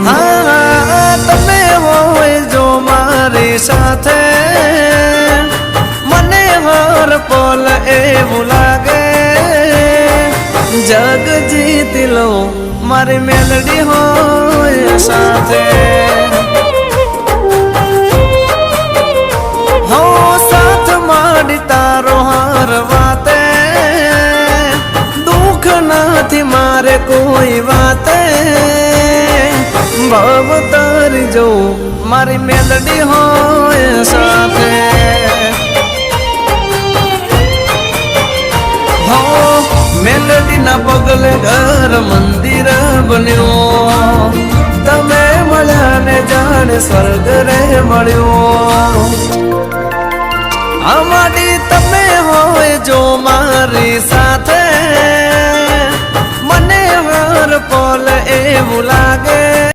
હા તમે હોય જો મારી સાથે મને હર પલ એવું લાગે જગ જીતી લો મારી મેલડી હોય સાથે હો સાથ માડી તારો હર વાતે દુઃખ નથી મારે કોઈ વાતે ભવ તારી જો મારી મેલડી હોય સાથે હો મેલડી ના પગલે ઘર મંદિર બન્યો તમે મળ્યા ને જાણે સ્વર્ગ રે મળ્યો અમારી તમે હોય જો મારી સાથે મને હર પલ એવું લાગે